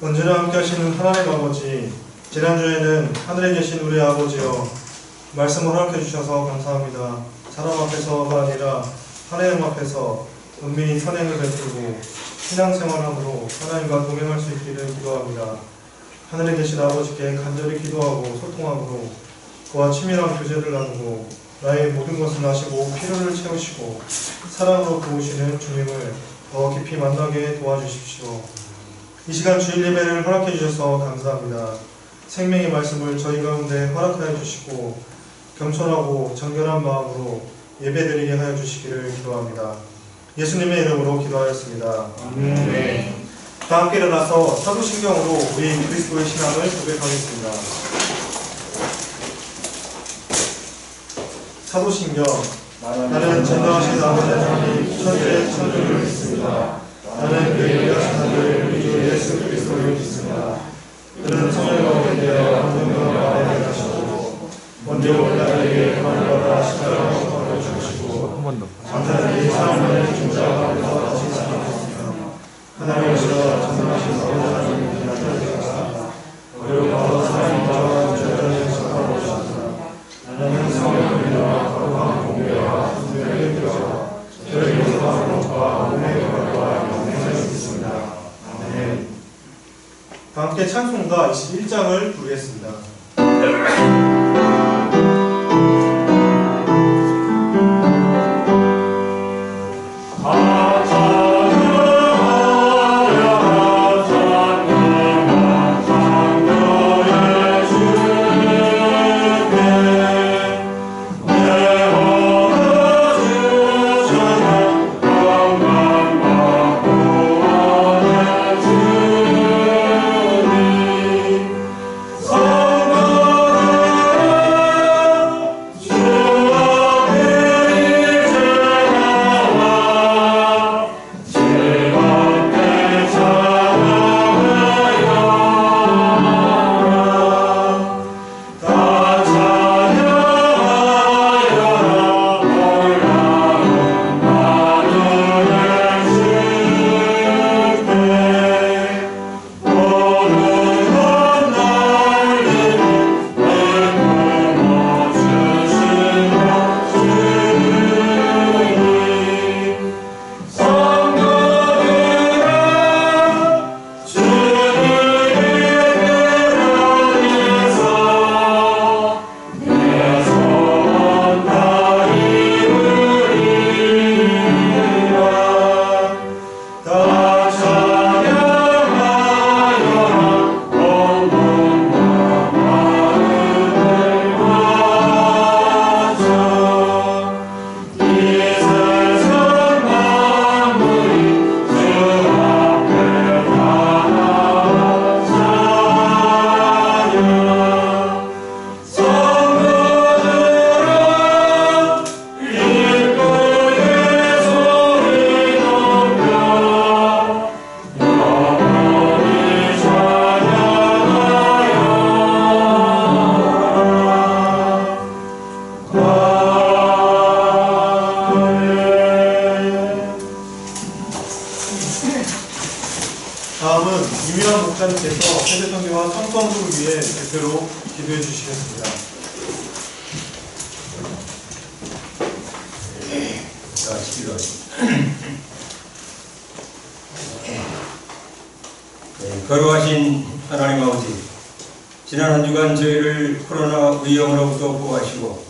언제나 함께 하시는 하나님 아버지, 지난주에는 하늘에 계신 우리 아버지여 말씀을 허락해 주셔서 감사합니다. 사람 앞에서가 아니라 하나님 앞에서 은밀히 선행을 베풀고 신앙생활함으로 하나님과 동행할 수 있기를 기도합니다. 하늘에 계신 아버지께 간절히 기도하고 소통함으로 그와 친밀한 교제를 나누고 나의 모든 것을 아시고 필요를 채우시고 사랑으로 도우시는 주님을 더 깊이 만나게 도와주십시오. 이 시간 주일 예배를 허락해 주셔서 감사합니다. 생명의 말씀을 저희 가운데 허락하여 주시고 겸손하고 정결한 마음으로 예배드리게 하여 주시기를 기도합니다. 예수님의 이름으로 기도하였습니다. 아멘. 다 함께 일어나서 사도신경으로 우리 그리스도의 신앙을 고백하겠습니다. 사도신경. 나는 전능하신 아버지 하나님 천지의 창조주를 믿습니다. 나는 그의 위대하신 아들 우리 주 예수 그리스도를 믿습니다. 그는 성령과 함께되어 성령과 아래에 가시고 먼저 우리에게 고난을 받아 십자가로 걸어 죽으시고 장사들이 사람을 중자와 앞에서 다시 살아났으며 하나님으로서 전능하신 아버지 하나님을 나타내셨습니다. 그리고 사람과 죄를 속하고 오셨으나 나는 성령을 믿어 거룩한 공회와 분별의 교제와 저희 용서와 것과 몸의 결과 영생을 믿습니다. 아멘. 다 함께 찬송가 21장을 부르겠습니다. 다음은 유미란 목사님께서 세대선교와 성성수를 위해 대표로 기도해 주시겠습니다. 자, 기도하십니다. 거룩하신 하나님 아버지, 지난 한 주간 저희를 코로나 위험으로부터 보호하시고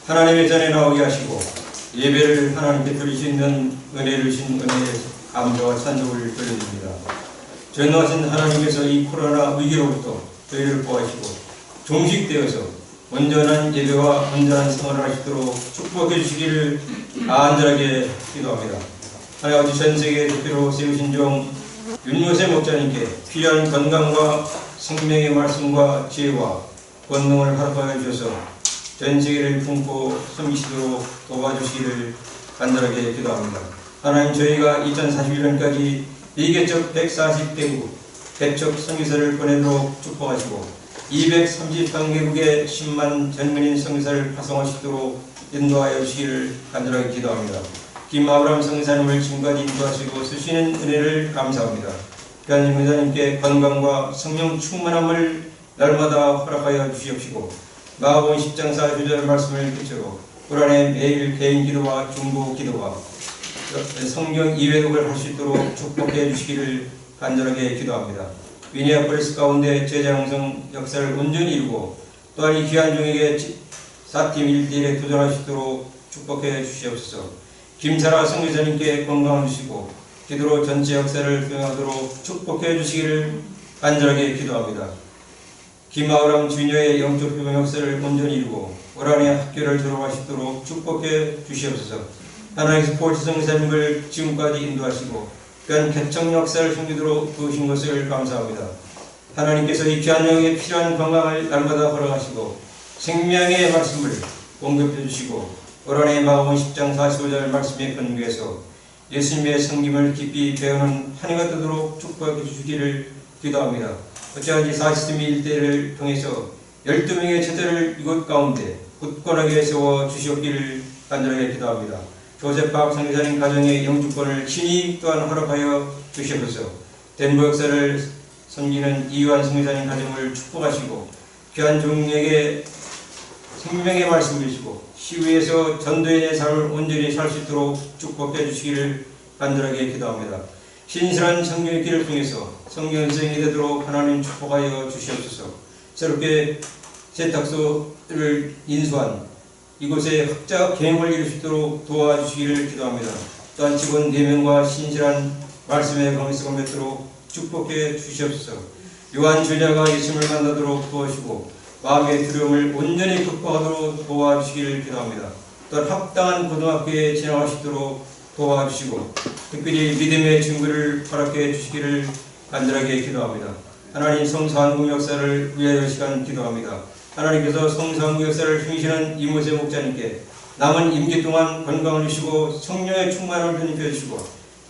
하나님의 전에 나오게 하시고 예배를 하나님께 드릴 수 있는 은혜를 주신 은혜에 감사와 찬송을 돌려드립니다. 전능하신 하나님께서 이 코로나 위기로부터 저희를 보호하시고 종식되어서 온전한 예배와 온전한 생활을 하시도록 축복해 주시기를 간절하게 기도합니다. 하나님 아버지, 전 세계 대표로 세우신 종 윤모세 목자님께 귀한 건강과 생명의 말씀과 지혜와 권능을 허락하여 주셔서 전 세계를 품고 섬기시도록 도와주시기를 간절하게 기도합니다. 하나님, 저희가 2041년까지 비개척 140개국 개척 선교사를 보내도록 축복하시고 233개국의 10만 전민인 선교사를 파송하시도록 인도하여 주시기를 간절하게 기도합니다. 김아브람 선교사님을 지금까지 인도하시고 쓰시는 은혜를 감사합니다. 귀한 성교사님께 건강과 성령 충만함을 날마다 허락하여 주시옵시고 마가복음 10장 40절 말씀을 끝으로 올 한해 매일 개인 기도와 중보 기도와 성경 이회독을 할 수 있도록 축복해 주시기를 간절하게 기도합니다. 미니애폴리스 가운데 제자 형성 역사를 온전히 이루고 또한 이 귀한 종에게 4팀 1대1에 도전할 수 있도록 축복해 주시옵소서. 김사라 성교사님께 건강을 주시고 기도로 전체 역사를 수행하도록 축복해 주시기를 간절하게 기도합니다. 김아우람 주니어의 영적 표명 역사를 온전히 이루고 올 한해 학교를 졸업할 수 있도록 축복해 주시옵소서. 하나님께서 포르트 성교사님을 지금까지 인도하시고 귀한 개척 역사를 숨기도록 도우신 것을 감사합니다. 하나님께서 이 귀한 영에 필요한 건강을 날마다 허락하시고 생명의 말씀을 공급해 주시고 올 한해 마가복음 10장 45절 말씀에 근거해서 예수님의 성김을 깊이 배우는 한 해가 되도록 축복해 주시기를 기도합니다. 어찌하든지 40팀 1대를 통해서 12명의 제자를 이곳 가운데 굳건하게 세워 주시옵기를 간절하게 기도합니다. 조세박 성교사님 가정의 영주권을 친히 또한 허락하여 주시옵소서. 덴버 역사를 섬기는 이유한 성교사님 가정을 축복하시고 귀한 종에게 생명의 말씀을 주시고 시위에서 전도인의 삶을 온전히 살 수 있도록 축복해 주시기를 간절하게 기도합니다. 신실한 성경의 길을 통해서 성경 인생이 되도록 하나님 축복하여 주시옵소서. 새롭게 세탁소를 인수한 이곳에 학자 개혁을 이룰 수 있도록 도와주시기를 기도합니다. 또한 직원 4명과 신실한 말씀에 감사가 맺도록 축복해 주시옵소서. 요한 주자가 예수님을 만나도록 도와주시고 마음의 두려움을 온전히 극복하도록 도와주시기를 기도합니다. 또한 합당한 고등학교에 진학할 수 있도록 도와주시고 특별히 믿음의 증거를 허락해 주시기를 간절하게 기도합니다. 하나님 성사한국 역사를 위하여 시간 기도합니다. 하나님께서 성사한국 역사를 중시하는 이모세 목자님께 남은 임기 동안 건강을 주시고 성령의 충만함을 전입해 주시고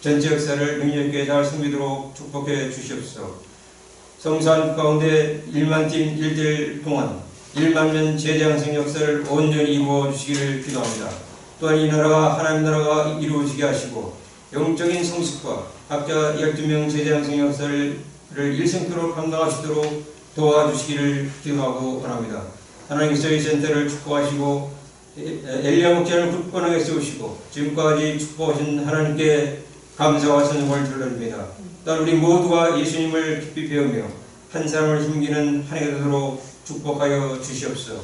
전체 역사를 능력 있게 잘 섬기도록 축복해 주시옵소서. 성사한국 가운데 1만 팀 1대1 동안 1만 년 제자 양성 역사를 온전히 이루어 주시기를 기도합니다. 또한 이 나라가 하나님 나라가 이루어지게 하시고 영적인 성숙과 각자 12명 제자 양성 역사를 일생토록 감당하시도록 도와주시기를 기도하고 원합니다. 하나님께서 이 센터를 축복하시고 엘리야 목자를 굳건하게 세우시고 지금까지 축복하신 하나님께 감사와 찬송을 드립니다. 또한 우리 모두가 예수님을 깊이 배우며 한 사람을 섬기는 한 해가 되도록 축복하여 주시옵소서.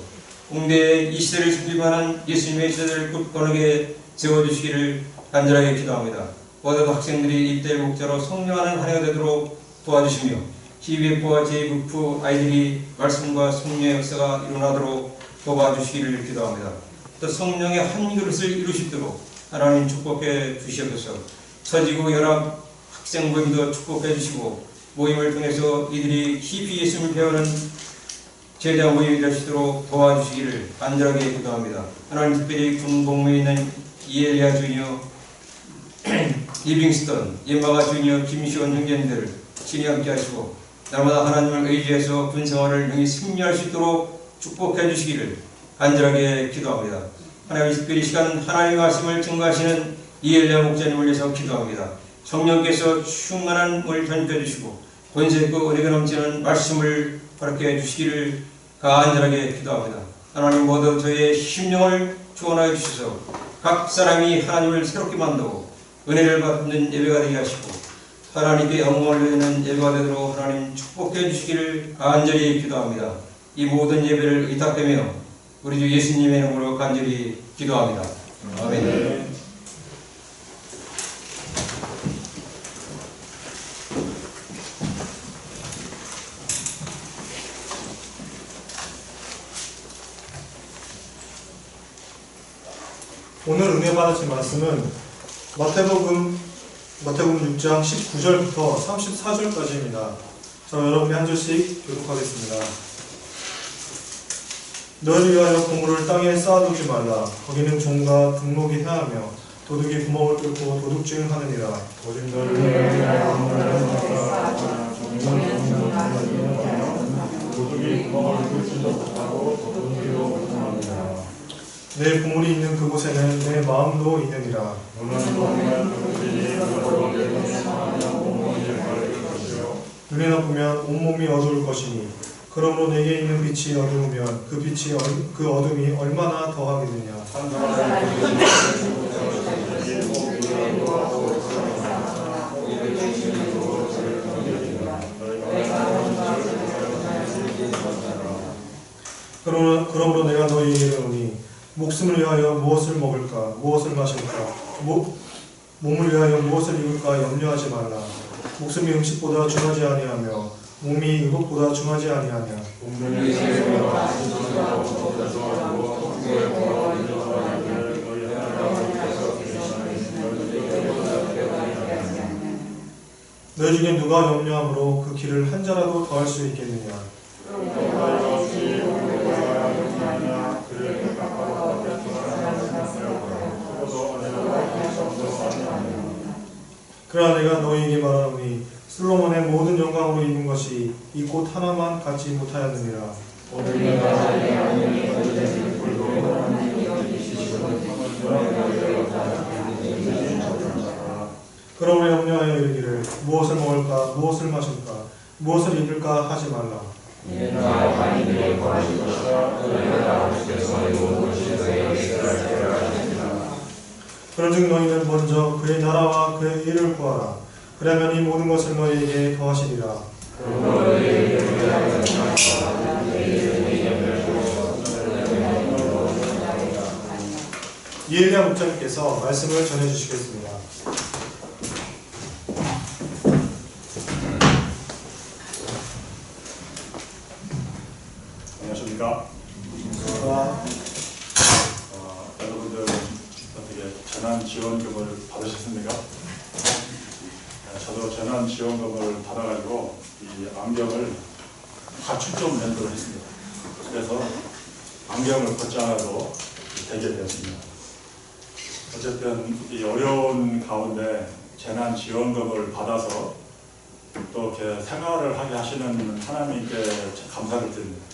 공대에 이 시대를 섬길만한 예수님의 시대를 굳건하게 세워주시기를 간절하게 기도합니다. 모든 학생들이 입대 목자로 성령하는 한 해가 되도록 도와주시며 희비부와 제6부 아이들이 말씀과 성령의 역사가 일어나도록 도와주시기를 기도합니다. 또 성령의 한 그릇을 이루시도록 하나님 축복해 주시옵소서. 서지구 연합 학생 모임도 축복해 주시고 모임을 통해서 이들이 깊이 예수님을 배우는 제자 모임이 되시도록 도와주시기를 간절하게 기도합니다. 하나님 특별히 군복무에 있는 이엘리아 주니어, 리빙스턴, 예마가 주니어, 김시원 형제님들 친히 함께 하시고 날마다 하나님을 의지해서 군생활을 능히 승리할 수 있도록 축복해 주시기를 간절하게 기도합니다. 하나님 특별히 시간 하나님의 말씀을 증거하시는 이엘리아 목자님을 위해서 기도합니다. 성령께서 충만함을 전해 주시고 권세 있고 은혜가 넘치는 말씀을 허락해 주시기를 간절하게 기도합니다. 하나님 모두 저희의 심령을 주원하여 주셔서 각 사람이 하나님을 새롭게 만들고 은혜를 받는 예배가 되게 하시고 하나님께 영광을 드리는 예배가 되도록 하나님 축복해 주시기를 간절히 기도합니다. 이 모든 예배를 의탁하며 우리 주 예수님의 이름으로 간절히 기도합니다. 아멘. 오늘 은혜 받으신 말씀은 마태복음 6장 19절부터 34절까지입니다. 저는 여러분이 한 절씩 교독하겠습니다. 너희를 위하여 보물을 땅에 쌓아두지 말라. 거기는 종과 등록이 해하며 도둑이 구멍을 뚫고 도둑질을 하느니라. 오직 너희를 위하여 보물을 쌓아두라. 도둑이 구멍을 뚫지도 못하고 도둑질도 못합니다. 내 보물이 있는 그곳에는 내 마음도 있느니라. 너는 보면 그것이 너로 내 상하며 공무원이 바를 것이요 눈이 나쁘면 온몸이 어두울 것이니 그러므로 내게 있는 빛이 어두우면 그 어둠이 얼마나 더하겠느냐. 그러므로 내가 너희에게 이르노니 목숨을 위하여 무엇을 먹을까 무엇을 마실까 몸을 위하여 무엇을 입을까 염려하지 말라. 목숨이 음식보다 중하지 아니하며 몸이 의복보다 중하지 아니하냐. 너희 중에 누가 염려함으로 그 길을 한 자라도 더할 수 있겠느냐. 그러나 내가 너희에게 말하노니 솔로몬의 모든 영광으로 입은 것이 이 꽃 하나만 갖지 못하였느니라. 그러므로 염려하여 이르기를 무엇을 먹을까 무엇을 마실까 무엇을 입을까 하지 말라. 그런즉 너희는 먼저 그의 나라와 그의 일을 구하라. 그러면 이 모든 것을 너희에게 더하시리라. 이엘리야 목사님께서 말씀을 전해주시겠습니다. 안녕하십니까? 여러분들 어떻게 재난지원금을 받으셨습니까? 저도 재난지원금을 받아가지고 이 안경을 가축점 렌트를 했습니다. 그래서 안경을 벗지 않아도 되게 되었습니다. 어쨌든 이 어려운 가운데 재난지원금을 받아서 또 이렇게 생활을 하게 하시는 하나님께 감사를 드립니다.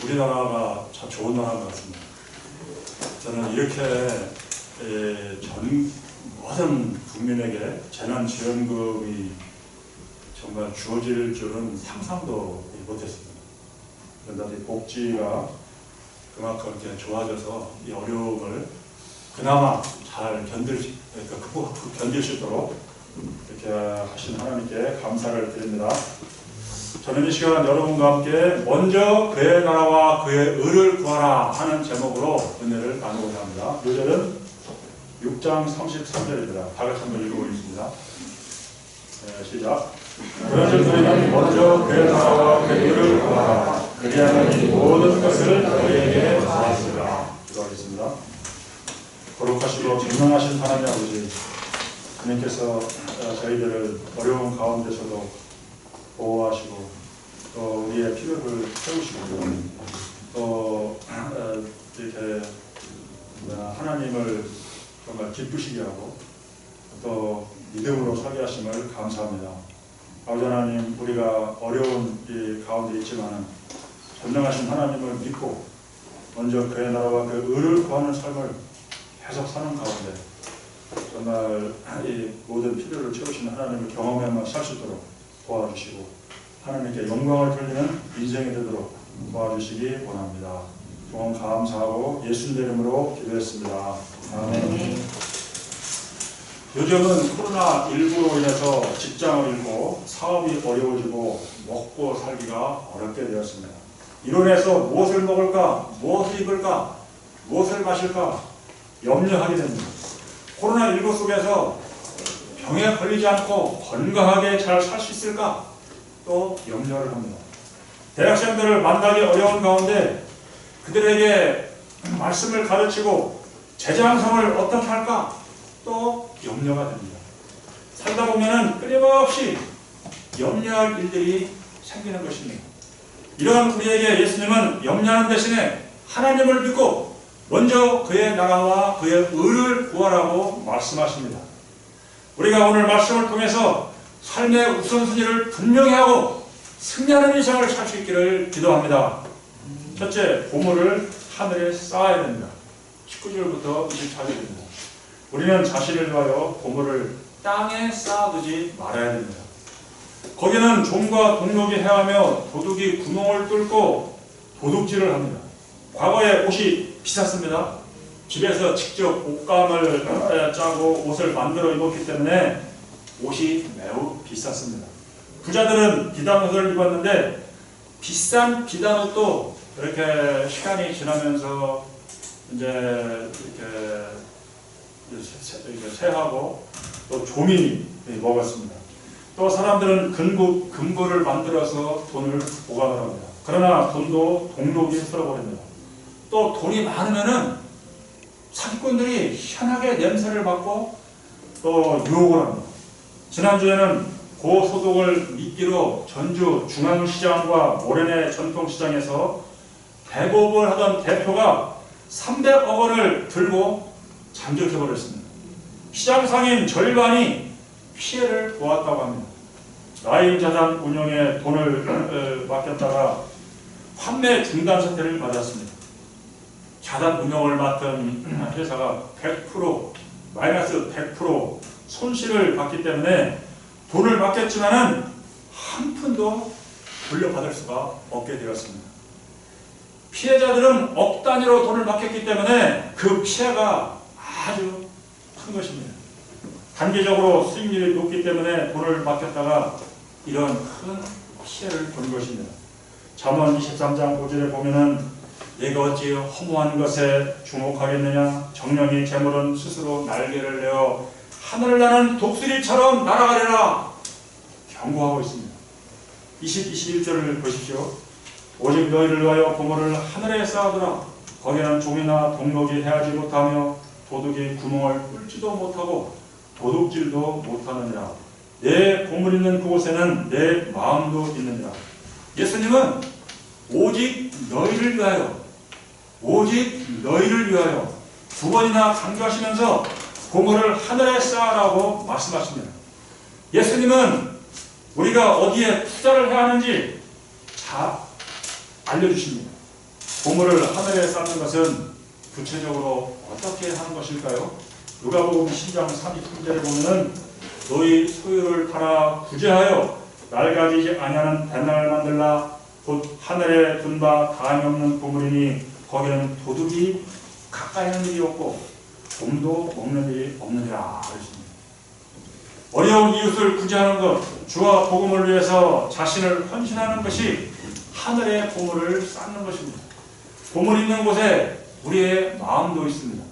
우리나라가 참 좋은 나라인 것 같습니다. 저는 이렇게 전 모든 국민에게 재난지원금이 정말 주어질 줄은 상상도 못했습니다. 그런데 복지가 그만큼 이렇게 좋아져서 이 어려움을 그나마 잘 견딜 수 있도록 이렇게 하신 하나님께 감사를 드립니다. 저는 이 시간 여러분과 함께 먼저 그의 나라와 그의 의를 구하라 하는 제목으로 은혜를 나누고자 합니다. 요절은 6장 33절입니다. 다 같이 한번 읽어보겠습니다. 시작. 그런즉 너희는 먼저 그의 나라와 그의 의를 구하라. 그리하면 이 모든 것을 너희에게 더하시리라. 기도하겠습니다. 거룩하시고 존귀하신 하나님 아버지, 주님께서 저희들을 어려운 가운데서도 보호하시고 또 우리의 필요를 채우시고 또 이렇게 하나님을 정말 기쁘시게 하고 또 믿음으로 서게 하심을 감사합니다. 아버지 하나님, 우리가 어려운 이 가운데 있지만 전능하신 하나님을 믿고 먼저 그의 나라와 그 의를 구하는 삶을 계속 사는 가운데 정말 이 모든 필요를 채우시는 하나님을 경험하며 살 수 있도록 도와주시고 하나님께 영광을 돌리는 인생이 되도록 도와주시기 원합니다. 동원 감사하고 예수님 이름으로 기도했습니다. 아멘. 요즘은 코로나19로 인해서 직장을 잃고 사업이 어려워지고 먹고 살기가 어렵게 되었습니다. 이로 인해서 무엇을 먹을까, 무엇을 입을까, 무엇을 마실까 염려하게 됩니다. 코로나19 속에서 병에 걸리지 않고 건강하게 잘 살 수 있을까 또 염려를 합니다. 대학생들을 만나기 어려운 가운데 그들에게 말씀을 가르치고 제장성을 어떻게 할까 또 염려가 됩니다. 살다 보면은 끊임없이 염려할 일들이 생기는 것입니다. 이런 우리에게 예수님은 염려하는 대신에 하나님을 믿고 먼저 그의 나라와 그의 의를 구하라고 말씀하십니다. 우리가 오늘 말씀을 통해서 삶의 우선순위를 분명히 하고 승리하는 인생을 살 수 있기를 기도합니다. 첫째, 보물을 하늘에 쌓아야 됩니다. 19절부터 24절입니다. 우리는 자신을 위하여 보물을 땅에 쌓아두지 말아야 됩니다. 거기는 종과 동록이 해하며 도둑이 구멍을 뚫고 도둑질을 합니다. 과거에 옷이 비쌌습니다. 집에서 직접 옷감을 짜고 옷을 만들어 입었기 때문에 옷이 매우 비쌌습니다. 부자들은 비단 옷을 입었는데 비싼 비단 옷도 이렇게 시간이 지나면서 이제 이렇게 쇠하고 또 조민이 먹었습니다. 또 사람들은 금고를 만들어서 돈을 보관을 합니다. 그러나 돈도 동록이 쓸어버립니다. 또 돈이 많으면은 사기꾼들이 희한하게 냄새를 맡고 또 유혹을 합니다. 지난주에는 고소득을 미끼로 전주 중앙시장과 모래내 전통시장에서 대법을 하던 대표가 300억 원을 들고 잠적해버렸습니다. 시장 상인 절반이 피해를 보았다고 합니다. 라임자산 운영에 돈을 맡겼다가 판매 중단 사태를 맞았습니다. 자산 운영을 맡은 회사가 100% 마이너스 100% 손실을 봤기 때문에 돈을 맡겼지만은 한 푼도 돌려받을 수가 없게 되었습니다. 피해자들은 억 단위로 돈을 맡겼기 때문에 그 피해가 아주 큰 것입니다. 단기적으로 수익률이 높기 때문에 돈을 맡겼다가 이런 큰 피해를 본 것입니다. 잠언 23장 5절에 보면은 내가 어찌 허무한 것에 주목하겠느냐 정령이 재물은 스스로 날개를 내어 하늘을 나는 독수리처럼 날아가리라 경고하고 있습니다. 21절을 보십시오. 오직 너희를 위하여 보물을 하늘에 쌓아두라. 거기는 종이나 동록이 해하지 못하며 도둑이 구멍을 뚫지도 못하고 도둑질도 못하느니라. 내 보물 있는 그곳에는 내 마음도 있느니라. 예수님은 오직 너희를 위하여 두 번이나 강조하시면서 보물을 하늘에 쌓으라고 말씀하십니다. 예수님은 우리가 어디에 투자를 해야 하는지 잘 알려주십니다. 보물을 하늘에 쌓는 것은 구체적으로 어떻게 하는 것일까요? 누가복음 10장 33절에 보면은 너희 소유를 팔아 구제하여 낡아지지 아니하는 대나를 만들라. 곧 하늘에 둔 바 다함이 없는 보물이니 거기는 도둑이 가까이 하는 일이 없고 곰도 먹는 일이 없느니라. 어려운 이웃을 구제하는 것, 주와 복음을 위해서 자신을 헌신하는 것이 하늘의 보물을 쌓는 것입니다. 보물 있는 곳에 우리의 마음도 있습니다.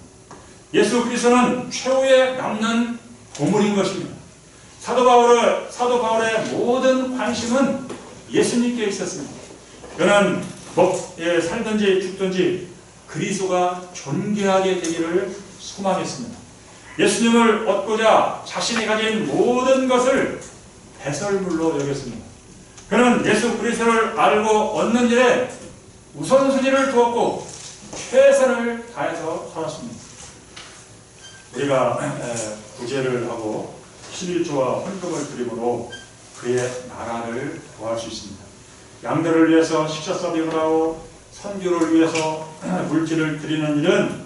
예수 그리스도는 최후에 남는 보물인 것입니다. 사도 바울의 모든 관심은 예수님께 있었습니다. 그는 살든지 죽든지 그리스도가 존귀하게 되기를 소망했습니다. 예수님을 얻고자 자신이 가진 모든 것을 배설물로 여겼습니다. 그는 예수 그리스도를 알고 얻는 일에 우선순위를 두었고 최선을 다해서 살았습니다. 우리가 구제를 하고 11조와 헌금을 드림으로 그의 나라를 구할 수 있습니다. 양들을 위해서 식사 서빙을 하고 선교를 위해서 물질을 드리는 일은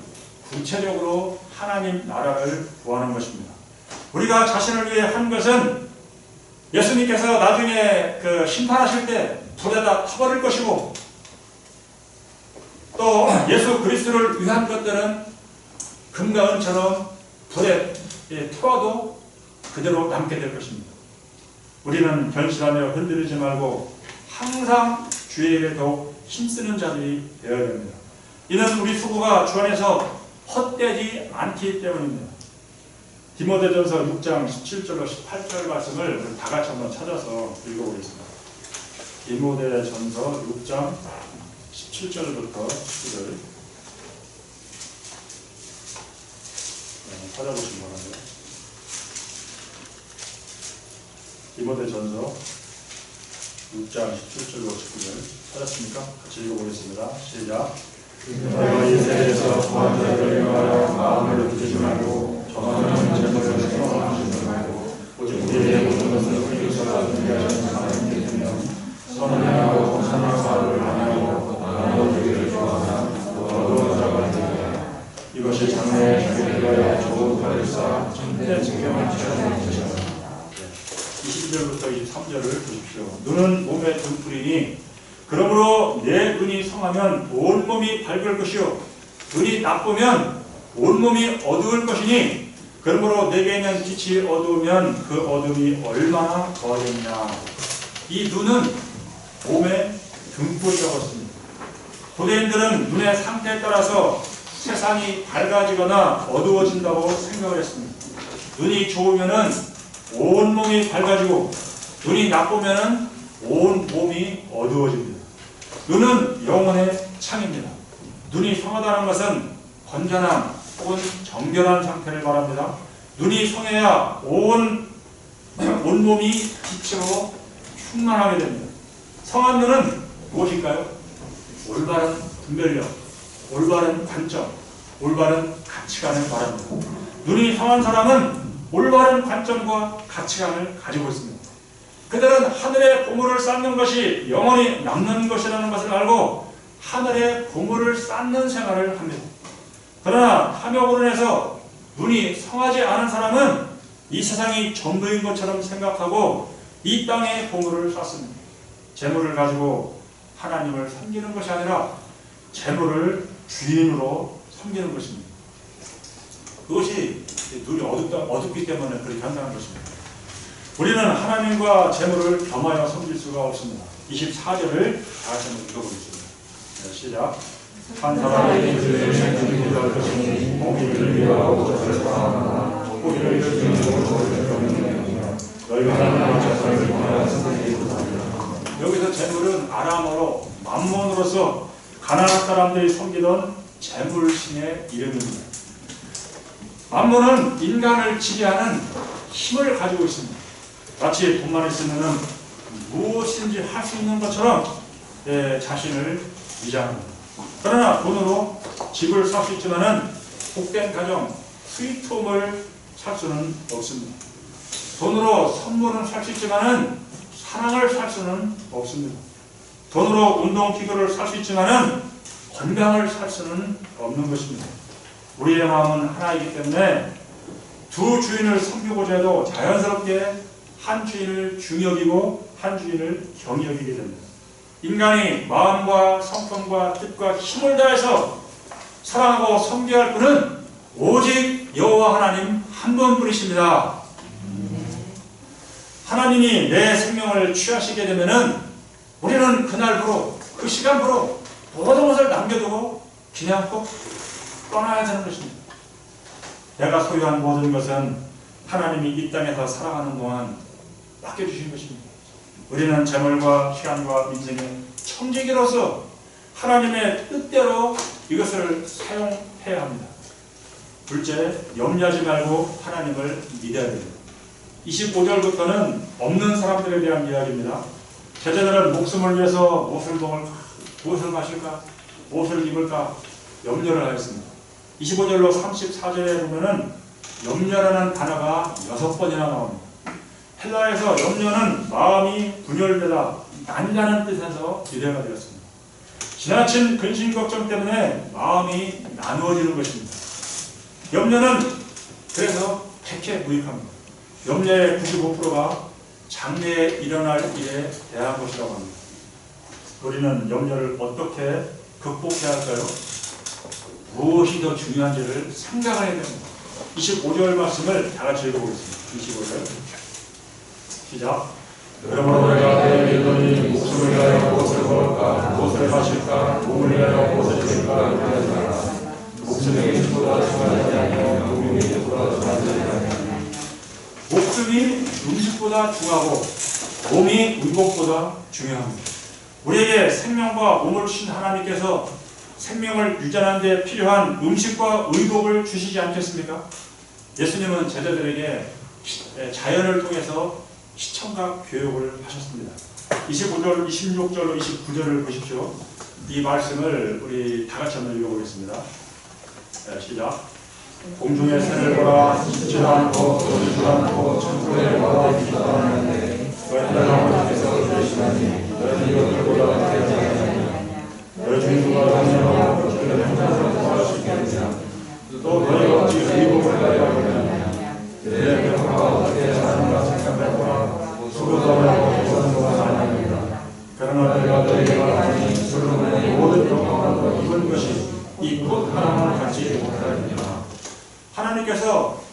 구체적으로 하나님 나라를 구하는 것입니다. 우리가 자신을 위해 한 것은 예수님께서 나중에 그 심판하실 때 불에다 타버릴 것이고, 또 예수 그리스도를 위한 것들은 금과 은처럼 불에 태워도 그대로 남게 될 것입니다. 우리는 변실하며 흔들리지 말고 항상 주에게 더욱 힘쓰는 자들이 되어야 됩니다. 이는 우리 수고가 주 안에서 헛되지 않기 때문입니다. 디모데전서 6장 17절로 18절 말씀을 다 같이 한번 찾아서 읽어보겠습니다. 디모데전서 6장 17절부터 19절 찾아보시기 바랍니다. 디모데전서 6장 17절로 19절 찾았습니까? 같이 읽어보겠습니다. 시작. 너희가 이 세대에서 구한 자들을 위하여 마음을 두지 말고 정하는 제물을 생각하지 말고 오직 우리의 모든 것을 그리스도가 준비하신 하나님께 드리며 선행하고 선한 사업을 하며 나눠주기를 좋아하는 너도 자가 되리라. 이것이 장래에 주게 되어 좋은 팔을 쌓아 천대 증명을 지켜주는 것이다. 22절부터 23절을 보십시오. 눈은 몸의 등불이니 그러므로 내 눈이 성하면 온 몸이 밝을 것이요 눈이 나쁘면 온 몸이 어두울 것이니 그러므로 내게 있는 빛이 어두우면 그 어둠이 얼마나 더하겠냐. 이 눈은 몸의 등불이라고 했습니다. 고대인들은 눈의 상태에 따라서 세상이 밝아지거나 어두워진다고 생각을 했습니다. 눈이 좋으면은 온 몸이 밝아지고 눈이 나쁘면은 온 몸이 어두워집니다. 눈은 영혼의 창입니다. 눈이 성하다는 것은 건전한 혹은 정결한 상태를 말합니다. 눈이 성해야 온 몸이 빛으로 충만하게 됩니다. 성한 눈은 무엇일까요? 올바른 분별력, 올바른 관점, 올바른 가치관을 말합니다. 눈이 성한 사람은 올바른 관점과 가치관을 가지고 있습니다. 그들은 하늘의 보물을 쌓는 것이 영원히 남는 것이라는 것을 알고 하늘의 보물을 쌓는 생활을 합니다. 그러나 탐욕으로 인해서 눈이 성하지 않은 사람은 이 세상이 전부인 것처럼 생각하고 이 땅의 보물을 쌓습니다. 재물을 가지고 하나님을 섬기는 것이 아니라 재물을 주인으로 섬기는 것입니다. 그것이 눈이 어둡기 때문에 그렇게 한다는 것입니다. 우리는 하나님과 재물을 겸하여 섬길 수가 없습니다. 24절을 다시 한번 읽어보겠습니다. 네, 시작. 한 사람에게 주의 생명이 필요할 것이니 공의를 위하고 것을 사하나 고기를 주는 것을 경영하느니라. 너희가 하나님과 자선을 위하여 섬기리라. 여기서 재물은 아람어로 맘몬으로서 가나안 사람들이 섬기던 재물신의 이름입니다. 맘몬은 인간을 지배하는 힘을 가지고 있습니다. 마치 돈만 있으면 무엇인지 할 수 있는 것처럼 자신을 위장합니다. 그러나 돈으로 집을 살 수 있지만 복된 가정, 스위트홈을 살 수는 없습니다. 돈으로 선물은 살 수 있지만 사랑을 살 수는 없습니다. 돈으로 운동기구를 살 수 있지만 건강을 살 수는 없는 것입니다. 우리의 마음은 하나이기 때문에 두 주인을 섬기고자 해도 자연스럽게 한 주인을 중여기고 한 주인을 경여기게 됩니다. 인간이 마음과 성품과 뜻과 힘을 다해서 사랑하고 섬겨야 할 분은 오직 여호와 하나님 한 분뿐이십니다. 하나님이 내 생명을 취하시게 되면은 우리는 그날부로 그 시간부로 모든 것을 남겨두고 그냥 꼭 떠나야 되는 것입니다. 내가 소유한 모든 것은 하나님이 이 땅에서 살아가는 동안 맡겨주신 것입니다. 우리는 재물과 시간과 인생의 청지기로서 하나님의 뜻대로 이것을 사용해야 합니다. 둘째, 염려하지 말고 하나님을 믿어야 됩니다. 25절부터는 없는 사람들에 대한 이야기입니다. 제자들은 목숨을 위해서 무엇을 먹을까, 무엇을 마실까, 무엇을 입을까 염려를 하였습니다. 25절로 34절에 보면은 염려라는 단어가 6번이나 나옵니다. 헬라에서 염려는 마음이 분열되다, 난리라는 뜻에서 유래가 되었습니다. 지나친 근심 걱정 때문에 마음이 나누어지는 것입니다. 염려는 그래서 백해무익합니다. 염려의 95%가 장래에 일어날 일에 대한 것이라고 합니다. 우리는 염려를 어떻게 극복해야 할까요? 무엇이 더 중요한지를 생각해야 됩니다. 25절 말씀을 다 같이 읽어보겠습니다. 25절 시작. 그러므로 내가 내 믿으니 목숨을 위하여 무엇을 먹을까, 무엇을 마실까, 몸을 위하여 무엇을 입을까 그러지 마라. 목숨이 음식보다 중하지 아니하며 몸이 음식보다 중하지 아니하며. 목숨이 음식보다 중하고 몸이 의복보다 중요합니다. 우리에게 생명과 몸을 주신 하나님께서 생명을 유지하는 데 필요한 음식과 의복을 주시지 않겠습니까? 예수님은 제자들에게 자연을 통해서 시청각 교육을 하셨습니다. 25절, 26절로 29절을 보십시오. 이 말씀을 우리 다 같이 한번 읽어보겠습니다. 시작. 공중의 새를 보라, 씻지도 않고 거두지도 않고 천국에 와닿지도 않았는데 너희 하나님께서 주시나니 너희는 이것들보다 되지 않느냐. 너희 중 누가 정령하고 주를 행사로 도와주시겠느냐. 또 너희 어찌 의복을 가려 하느냐. 내 평화가 어떻게 사는가 생각해보라.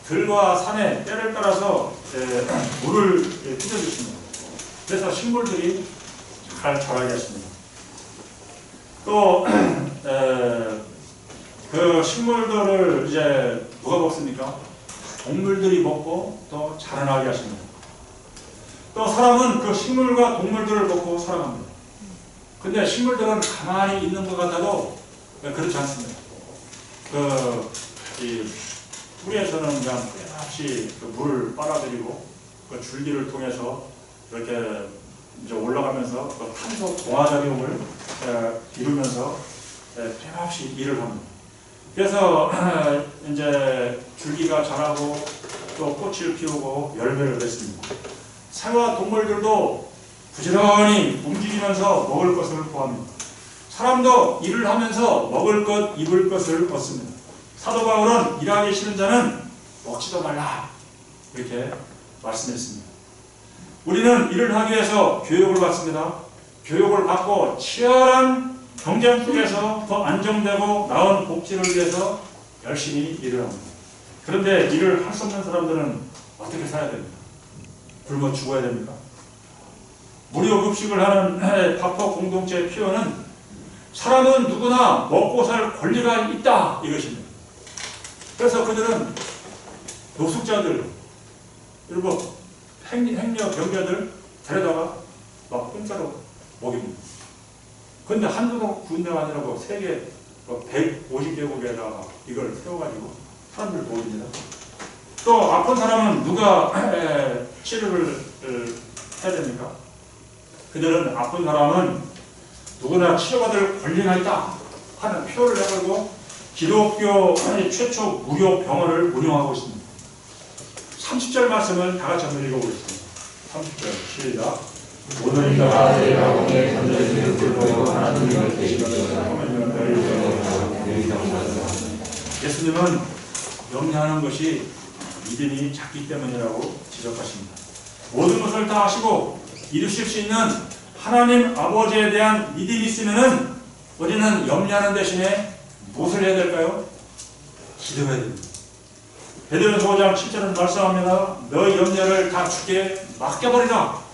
들과 산에 때를 따라서 물을 뿌려주십니다. 그래서 식물들이 잘 자라게 하십니다. 또 그 식물들을 이제 누가 먹습니까? 동물들이 먹고 또 자라나게 하십니다. 또 사람은 그 식물과 동물들을 먹고 살아갑니다. 근데 식물들은 가만히 있는 것 같아도 그렇지 않습니다. 이 뿌리에서는 그냥 끝없이 그 물을 빨아들이고 그 줄기를 통해서 이렇게 이제 올라가면서 그 탄소 동화작용을 이루면서 끊임없이 일을 합니다. 그래서 이제 줄기가 자라고 또 꽃을 피우고 열매를 맺습니다. 새와 동물들도 부지런히 움직이면서 먹을 것을 구합니다. 사람도 일을 하면서 먹을 것, 입을 것을 얻습니다. 사도 바울은 일하기 싫은 자는 먹지도 말라 이렇게 말씀했습니다. 우리는 일을 하기 위해서 교육을 받습니다. 교육을 받고 치열한 경쟁 속에서 더 안정되고 나은 복지를 위해서 열심히 일을 합니다. 그런데 일을 할 수 없는 사람들은 어떻게 살아야 됩니까? 굶어 죽어야 됩니까? 무료 급식을 하는 파포 공동체의 표현은 사람은 누구나 먹고 살 권리가 있다 이것입니다. 그래서 그들은 노숙자들, 그리고 행여 병자들 데려다가 막 공짜로 먹입니다. 그런데 한두 군데가 아니라고 세계 150개국에다가 이걸 세워가지고 사람들 모입니다. 또 아픈 사람은 누가 치료를 해야 됩니까? 그들은 아픈 사람은 누구나 치료받을 권리가 있다 하는 표를 내걸고 기독교 최초 무료 병원을 운영하고 있습니다. 30절 말씀을 다 같이 한번 읽어보겠습니다. 30절 시작. 모든 이가 내가 공에 던져지는 불보고 하나님을 대신하시라. 예수님은 염려하는 것이 믿음이 작기 때문이라고 지적하십니다. 모든 것을 다 하시고 이루실 수 있는 하나님 아버지에 대한 믿음이 있으면은 우리는 염려하는 대신에 무엇을 해야 될까요? 기도해야 됩니다. 베드로전서 5장 7절은 말씀합니다. 너희 염려를 다 주께 맡겨버리라.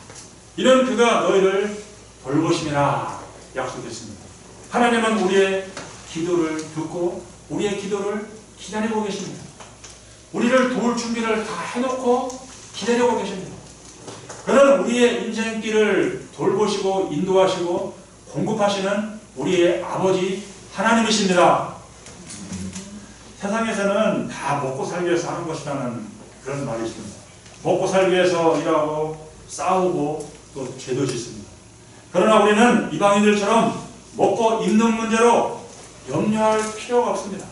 이는 그가 너희를 돌보심이라 약속했습니다. 하나님은 우리의 기도를 듣고 우리의 기도를 기다리고 계십니다. 우리를 도울 준비를 다 해놓고 기다리고 계십니다. 그는 우리의 인생길을 돌보시고 인도하시고 공급하시는 우리의 아버지 하나님이십니다. 세상에서는 다 먹고 살기 위해서 하는 것이라는 그런 말이 있습니다. 먹고 살기 위해서 일하고 싸우고 또 죄도 짓습니다. 그러나 우리는 이방인들처럼 먹고 입는 문제로 염려할 필요가 없습니다.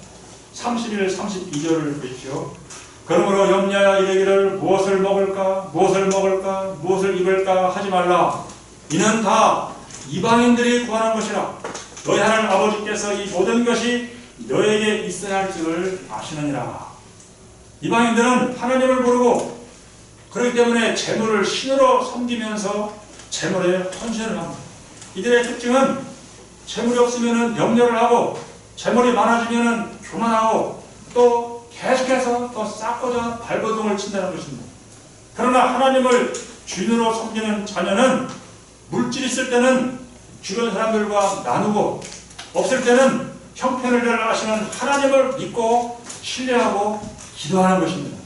31, 32절을 보십시오. 그러므로 염려하여 이르기를 무엇을 먹을까 무엇을 먹을까 무엇을 입을까 하지 말라. 이는 다 이방인들이 구하는 것이라. 너희 하나님 아버지께서 이 모든 것이 너에게 있어야 할 줄을 아시느니라. 이방인들은 하나님을 모르고 그렇기 때문에 재물을 신으로 섬기면서 재물에 헌신을 합니다. 이들의 특징은 재물이 없으면 염려를 하고 재물이 많아지면 교만하고 또 계속해서 더 쌓고자 발버둥을 친다는 것입니다. 그러나 하나님을 주인으로 섬기는 자녀는 물질이 있을 때는 주변 사람들과 나누고 없을 때는 형편을 잘 아시는 하나님을 믿고 신뢰하고 기도하는 것입니다.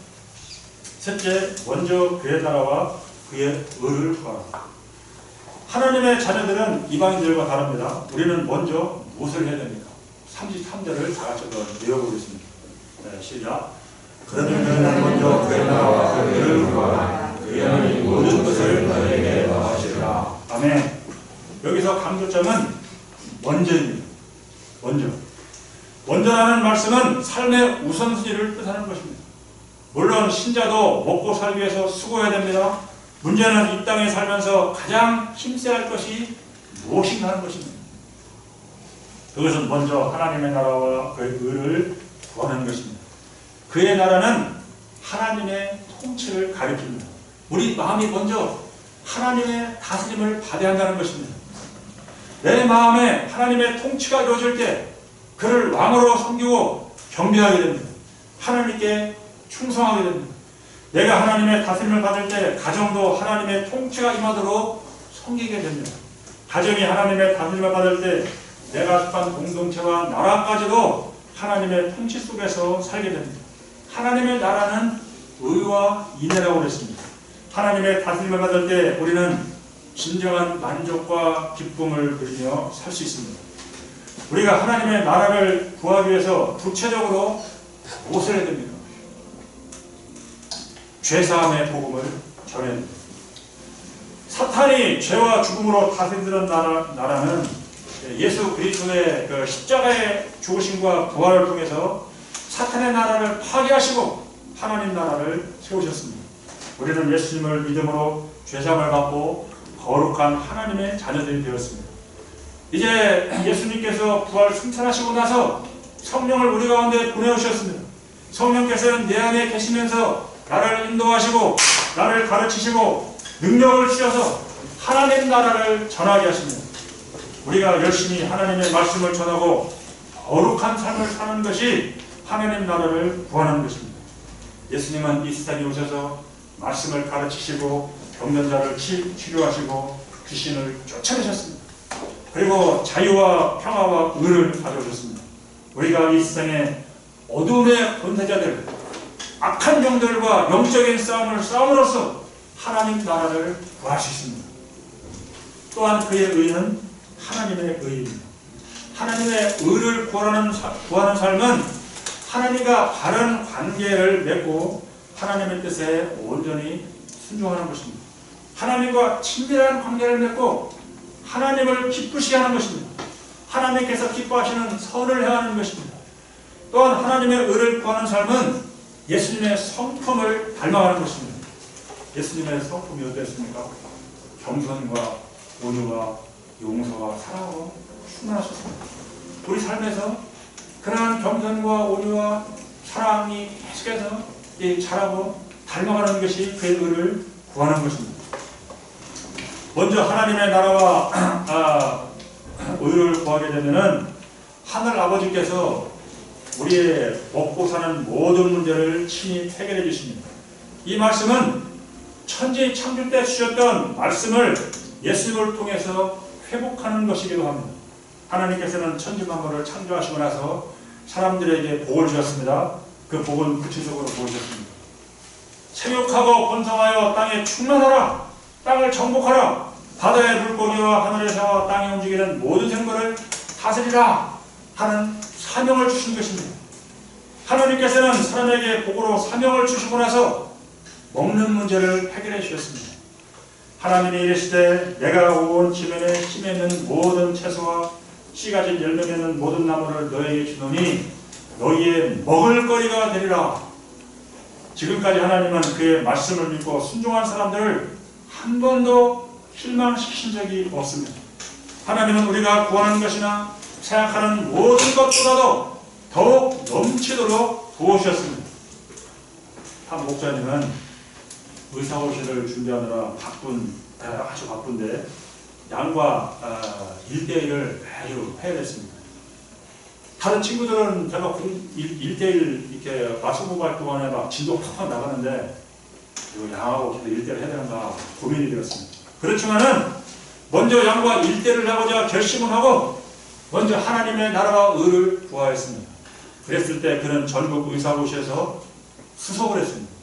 셋째, 먼저 그의 나라와 그의 의를 구하라. 하나님의 자녀들은 이방인들과 다릅니다. 우리는 먼저 무엇을 해야 됩니까? 33절을 다 같이 외워보겠습니다. 네, 시작. 그러면 먼저 그의 나라와 그의 의를 구하라. 그의 모든 것을 너에게 더하시리라. 아멘. 여기서 강조점은 먼저입니다. 먼저라는 말씀은 삶의 우선순위를 뜻하는 것입니다. 물론 신자도 먹고 살기 위해서 수고해야 됩니다. 문제는 이 땅에 살면서 가장 힘써야 할 것이 무엇인가 하는 것입니다. 그것은 먼저 하나님의 나라와 그의 의를 구하는 것입니다. 그의 나라는 하나님의 통치를 가리킵니다. 우리 마음이 먼저 하나님의 다스림을 받아야 한다는 것입니다. 내 마음에 하나님의 통치가 이루어질 때 그를 왕으로 섬기고 경배하게 됩니다. 하나님께 충성하게 됩니다. 내가 하나님의 다스림을 받을 때 가정도 하나님의 통치가 임하도록 섬기게 됩니다. 가정이 하나님의 다스림을 받을 때 내가 속한 공동체와 나라까지도 하나님의 통치 속에서 살게 됩니다. 하나님의 나라는 의와 인애라고 그랬습니다. 하나님의 다스림을 받을 때 우리는 진정한 만족과 기쁨을 누리며 살 수 있습니다. 우리가 하나님의 나라를 구하기 위해서 구체적으로 무엇을 해야 됩니까? 죄사함의 복음을 전해야 됩니다. 사탄이 죄와 죽음으로 다스리던 나라는 예수 그리스도의 그 십자가의 죽으심과 부활을 통해서 사탄의 나라를 파괴하시고 하나님 나라를 세우셨습니다. 우리는 예수님을 믿음으로 죄사함을 받고 거룩한 하나님의 자녀들이 되었습니다. 이제 예수님께서 부활 승천하시고 나서 성령을 우리 가운데 보내오셨습니다. 성령께서는 내 안에 계시면서 나를 인도하시고 나를 가르치시고 능력을 주셔서 하나님 나라를 전하게 하십니다. 우리가 열심히 하나님의 말씀을 전하고 거룩한 삶을 사는 것이 하나님 나라를 구하는 것입니다. 예수님은 이 세상에 오셔서 말씀을 가르치시고 병든 자를 치료하시고 귀신을 쫓아내셨습니다. 그리고 자유와 평화와 의를 가져오셨습니다. 우리가 이 세상에 어둠의 권세자들, 악한 영들과 영적인 싸움을 싸움으로써 하나님 나라를 구할 수 있습니다. 또한 그의 의는 하나님의 의입니다. 하나님의 의를 구하는 삶은 하나님과 바른 관계를 맺고 하나님의 뜻에 온전히 순종하는 것입니다. 하나님과 친밀한 관계를 맺고 하나님을 기쁘시게 하는 것입니다. 하나님께서 기뻐하시는 선을 행하는 것입니다. 또한 하나님의 의를 구하는 삶은 예수님의 성품을 닮아가는 것입니다. 예수님의 성품이 어땠습니까? 겸손과 온유와 용서와 사랑으로 충만하셨습니다. 우리 삶에서 그러한 겸손과 온유와 사랑이 계속해서 자라고 닮아가는 것이 그의 의를 구하는 것입니다. 먼저 하나님의 나라와 의를 구하게 되면은 하늘 아버지께서 우리의 먹고 사는 모든 문제를 친히 해결해 주십니다. 이 말씀은 천지 창조 때 주셨던 말씀을 예수님을 통해서 회복하는 것이기도 합니다. 하나님께서는 천지 만물을 창조하시고 나서 사람들에게 복을 주셨습니다. 그 복은 구체적으로 보여주셨습니다. 생육하고 번성하여 땅에 충만하라. 땅을 정복하라. 바다의 물고기와 하늘의 새와 땅에 움직이는 모든 생물을 다스리라 하는 사명을 주신 것입니다. 하나님께서는 사람에게 복으로 사명을 주시고 나서 먹는 문제를 해결해 주셨습니다. 하나님이 이르시되 내가 온 지면에 심에 있는 모든 채소와 씨 가진 열매 맺는 모든 나무를 너에게 주노니 너희의 먹을 거리가 되리라. 지금까지 하나님은 그의 말씀을 믿고 순종한 사람들을 한 번도 실망시킨 적이 없습니다. 하나님은 우리가 구하는 것이나 생각하는 모든 것보다도 더욱 넘치도록 도우셨습니다. 한 목사님은 의사고시를 준비하느라 아주 바쁜데 양과 1대1을 매주 해야 됐습니다. 다른 친구들은 제가 1대1 이렇게 맞춤 활동안에 막 진도 팍팍 나가는데 이거 양하고 1대1 해야 되는가 고민이 되었습니다. 그렇지만은 먼저 양과 1대1을 하고자 결심을 하고 먼저 하나님의 나라와 의를 구하였습니다. 그랬을 때 그는 전국 의사고시에서 수석을 했습니다.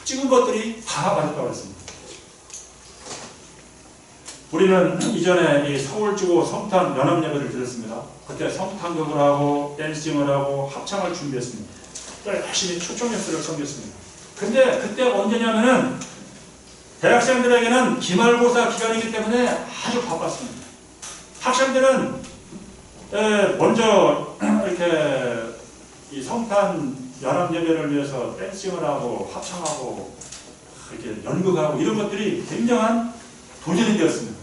찍은 것들이 다 맞았다고 했습니다. 우리는 이전에 이 서울지구 성탄 연합예배를 드렸습니다. 그때 성탄극을 하고 댄싱을 하고 합창을 준비했습니다. 열심히 초청역수를 섬겼습니다. 근데 그때 언제냐면은 대학생들에게는 기말고사 기간이기 때문에 아주 바빴습니다. 학생들은 먼저 이렇게 이 성탄 연합예배를 위해서 댄싱을 하고 합창하고 이렇게 연극하고 이런 것들이 굉장한 도전이 되었습니다.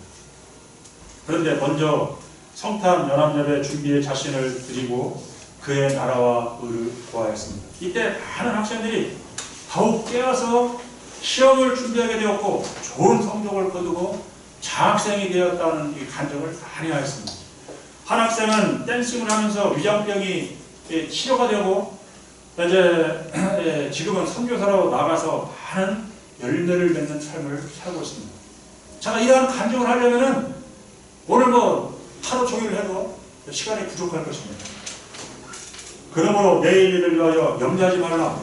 그런데 먼저 성탄 연합예배 준비에 자신을 드리고 그의 나라와 의를 구하였습니다. 이때 많은 학생들이 더욱 깨어서 시험을 준비하게 되었고 좋은 성적을 거두고 장학생이 되었다는 이 간증을 많이 하였습니다. 한 학생은 댄싱을 하면서 위장병이 치료가 되고 이제 지금은 선교사로 나가서 많은 열매를 맺는 삶을 살고 있습니다. 제가 이러한 간증을 하려면은 오늘 뭐 하루 종일 해도 시간이 부족할 것입니다. 그러므로 내일 일을 위하여 염려하지 말라.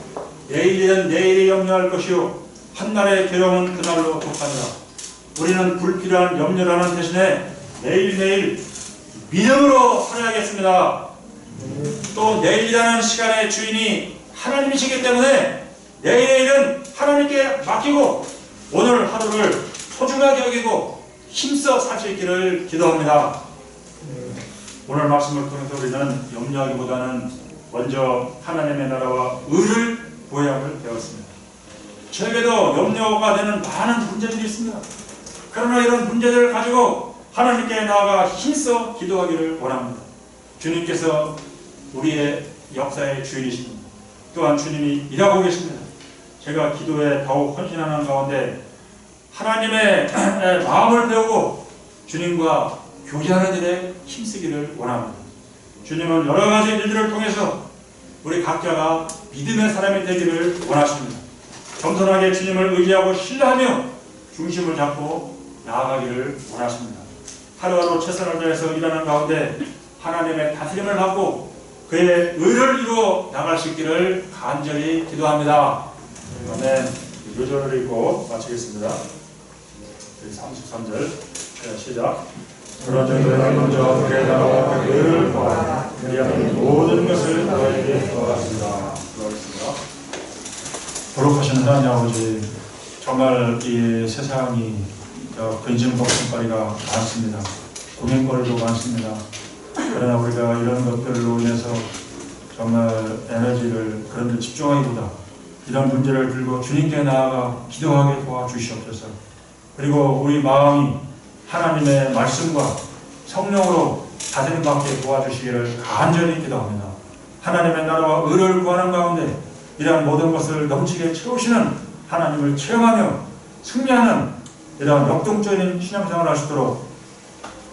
내일 일은 내일에 염려할 것이요 한날의 괴로움은 그날로 독하니라. 우리는 불필요한 염려를 하는 대신에 매일매일 믿음으로 살아야겠습니다. 또 내일이라는 시간의 주인이 하나님이시기 때문에 내일의 일은 하나님께 맡기고 오늘 하루를 소중하게 여기고 힘써 살 수 있기를 기도합니다. 오늘 말씀을 통해서 우리는 염려하기보다는 먼저 하나님의 나라와 의를 구해야 함을 배웠습니다. 저에게도 염려가 되는 많은 문제들이 있습니다. 그러나 이런 문제들을 가지고 하나님께 나아가 힘써 기도하기를 원합니다. 주님께서 우리의 역사의 주인이십니다. 또한 주님이 일하고 계십니다. 제가 기도에 더욱 헌신하는 가운데 하나님의 마음을 배우고 주님과 교제하는 일에 힘쓰기를 원합니다. 주님은 여러 가지 일들을 통해서 우리 각자가 믿음의 사람이 되기를 원하십니다. 겸손하게 주님을 의지하고 신뢰하며 중심을 잡고 나아가기를 원하십니다. 하루하루 최선을 다해서 일하는 가운데 하나님의 다스림을 받고 그의 의를 이루어 나갈 수 있기를 간절히 기도합니다. 아멘. 요절을 읽고 마치겠습니다. 33절 시작. 그러나 너희가 먼저 그의 나라와 그의 의를 구하라. 그리하면 모든 것을 너희에게 더하시리라. 기도하겠습니다. 거룩하신 하나님 아버지, 정말 이 세상이 근심 걱정거리가 많습니다. 고민거리도 많습니다. 그러나 우리가 이런 것들로 인해서 정말 에너지를 그런 데 집중하기보다 이런 문제를 들고 주님께 나아가 기도하게 도와주시옵소서. 그리고 우리 마음이 하나님의 말씀과 성령으로 다스림받게 도와주시기를 간절히 기도합니다. 하나님의 나라와 의를 구하는 가운데 이러한 모든 것을 넘치게 채우시는 하나님을 체험하며 승리하는 이러한 역동적인 신앙생활을 하시도록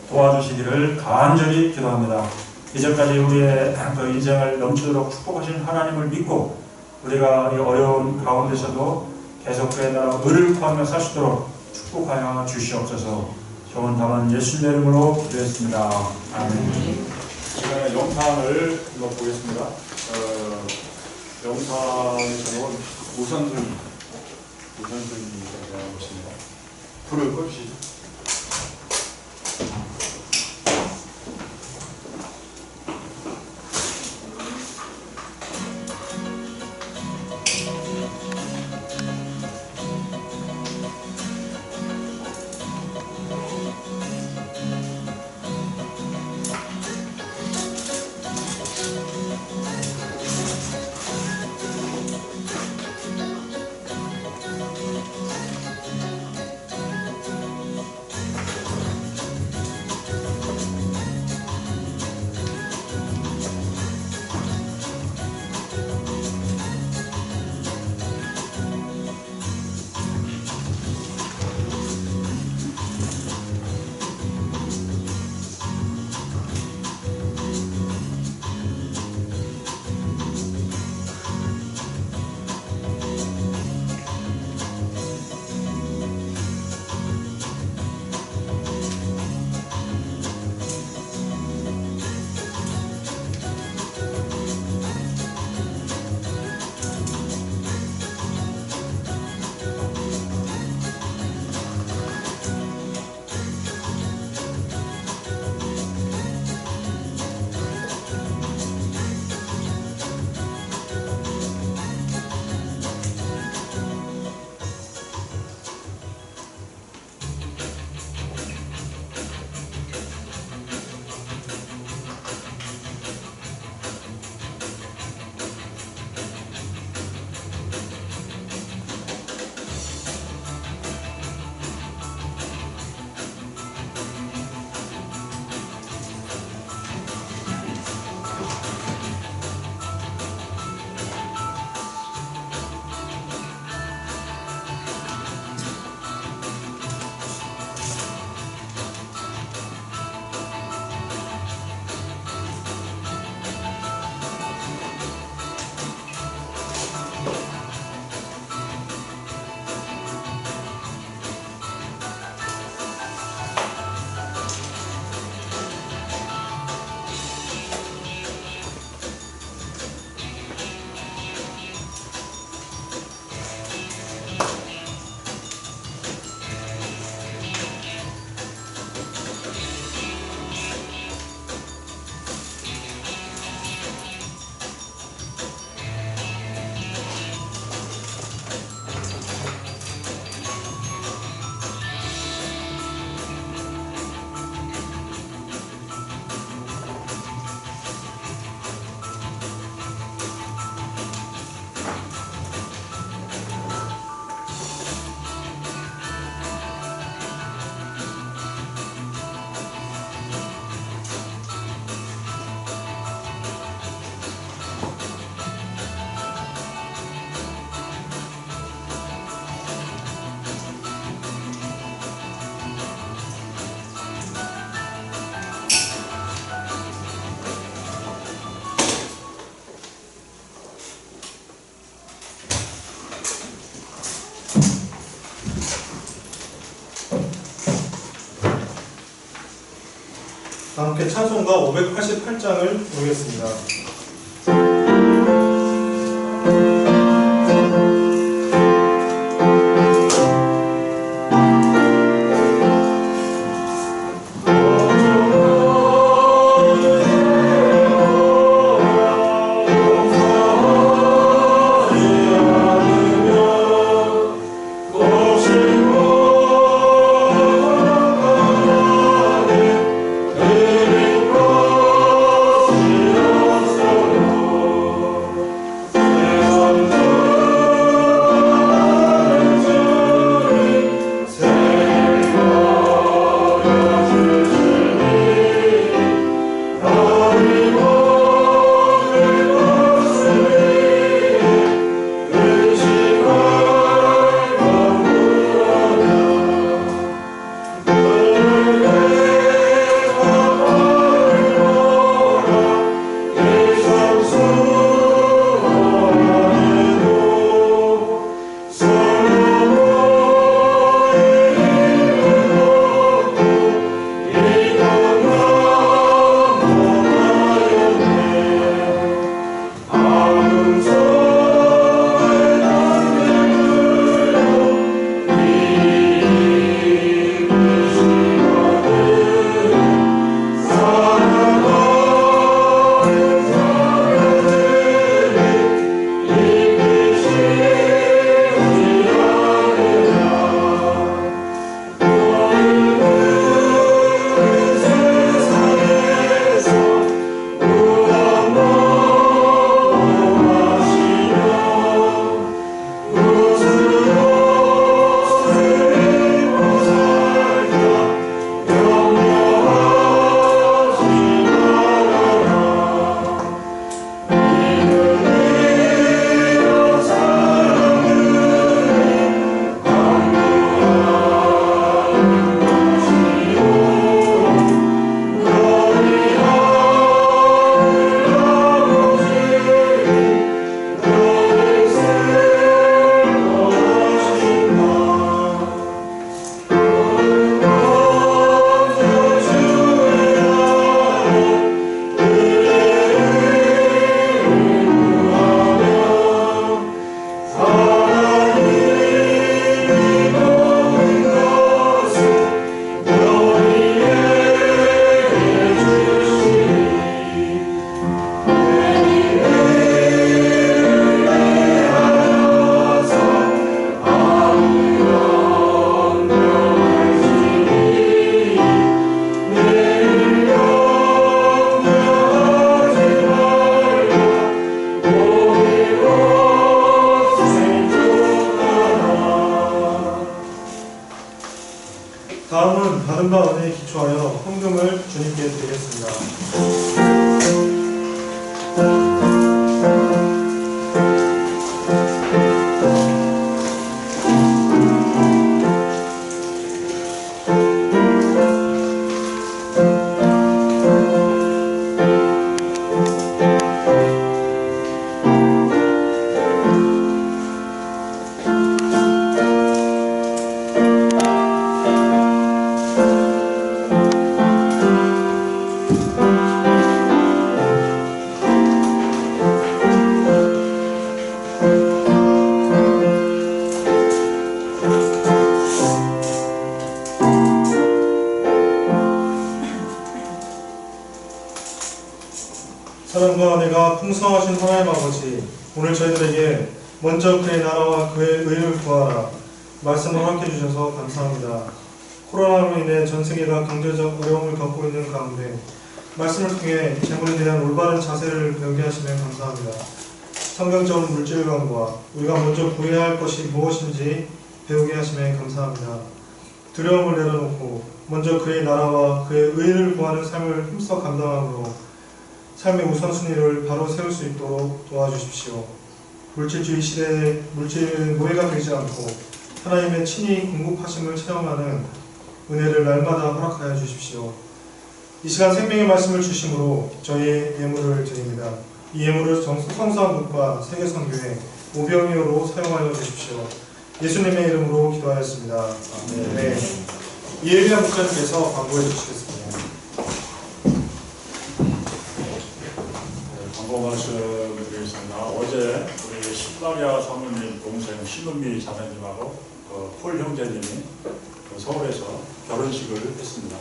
도와주시기를 간절히 기도합니다. 이제까지 우리의 그 인생을 넘치도록 축복하신 하나님을 믿고 우리가 이 어려운 가운데서도 계속 그의 나라 의를 구하며 사시도록 축복하여 주시옵소서. 좋은 답은 예수님의 이름으로 기도했습니다. 아멘. 시간에 영상을 읽어보겠습니다. 영상의 제목은 우선순위입니다. 우선순위라고 있습니다. 불을 꺼주시죠. 함께 찬송가 588장을 부르겠습니다. 다음은 받은 바 은혜에 기초하여 헌금을 주님께 드리겠습니다. 사랑과 은혜가 풍성하신 하나님 아버지, 오늘 저희들에게 먼저 그의 나라와 그의 의를 구하라 말씀을 허락해 주셔서 감사합니다. 코로나로 인해 전 세계가 경제적 어려움을 겪고 있는 가운데 말씀을 통해 재물에 대한 올바른 자세를 배우게 하시면 감사합니다. 성경적 물질관과 우리가 먼저 구해야 할 것이 무엇인지 배우게 하시면 감사합니다. 두려움을 내려놓고 먼저 그의 나라와 그의 의를 구하는 삶을 힘써 감당함으로 삶의 우선순위를 바로 세울 수 있도록 도와주십시오. 물질주의 시대에 물질 노예가 되지 않고 하나님의 친히 공급하심을 체험하는 은혜를 날마다 허락하여 주십시오. 이 시간 생명의 말씀을 주심으로 저희의 예물을 드립니다. 이 예물을 성서한국과 세계선교회 오병이어로 사용하여 주십시오. 예수님의 이름으로 기도하였습니다. 아멘. 네. 이혜리아 목사님께서 광고해 주시겠습니다. 정보 말씀드리겠습니다. 어제 우리 신마리아 사모님 동생 신은미 자매님하고 폴 형제님이 서울에서 결혼식을 했습니다.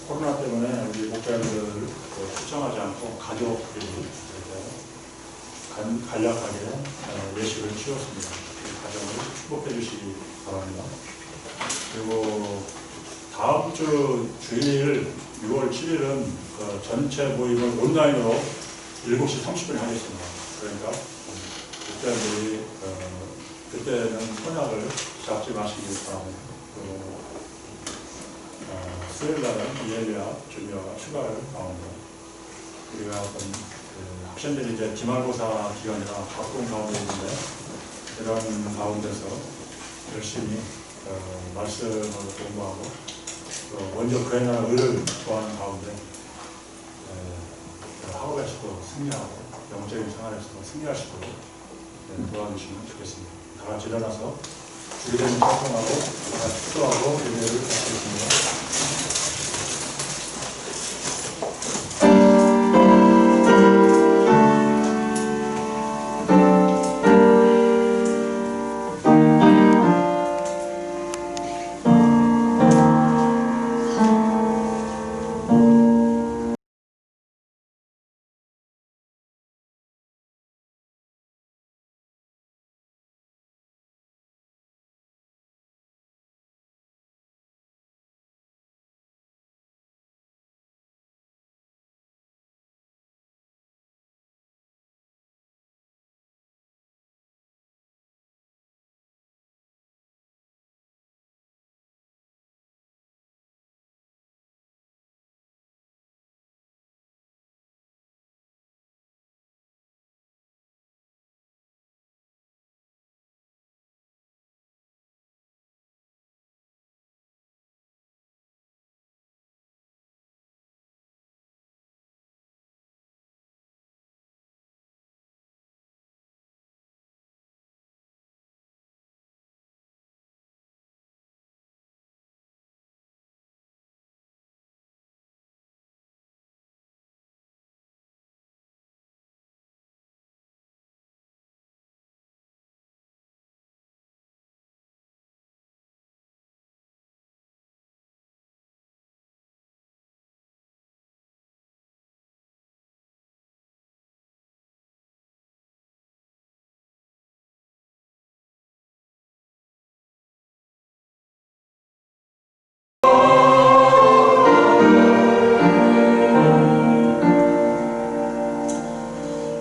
코로나 때문에 우리 목사님들 초청하지 않고 가족들이 간략하게 예식을 치렀습니다. 그 가정을 축복해 주시기 바랍니다. 그리고 다음 주 주일 6월 7일은 전체 모임을 온라인으로 7시 30분에 하겠습니다. 그러니까 그때는 선약을 잡지 마시기 바랍니다. 수요일 날은 이엘리아 주미아가 추가를 나옵니다. 우리가 학생들이 이제 기말고사 기간이라 바쁜 가운데 있는데 이런 가운데서 열심히 말씀을 공부하고 먼저 그의 나라 의를 구하는 가운데 학업에서도 승리하고 영적인 생활에서도 승리할 수 있도록 도와주시면 좋겠습니다. 다 같이 일어나서 주기도문 청송하고 축도하고 예배를 드리겠습니다.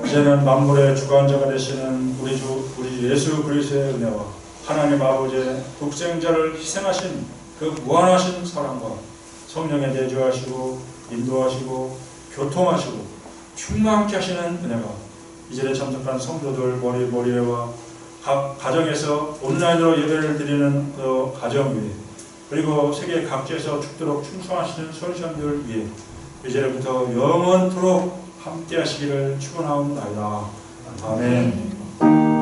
이제는 만물의 주관자가 되시는 우리 주 예수 그리스도의 은혜와 하나님 아버지의 독생자를 희생하신 그 무한하신 사랑과 성령에 내주하시고 인도하시고 교통하시고 충만케 하시는 은혜가 이 자리에 참석한 성도들 머리머리와 각 가정에서 온라인으로 예배를 드리는 그 가정 위에 그리고 세계 각지에서 죽도록 충성하시는 선생님들 위에 이제부터 영원토록 함께 하시기를 축원하옵나이다. 아멘.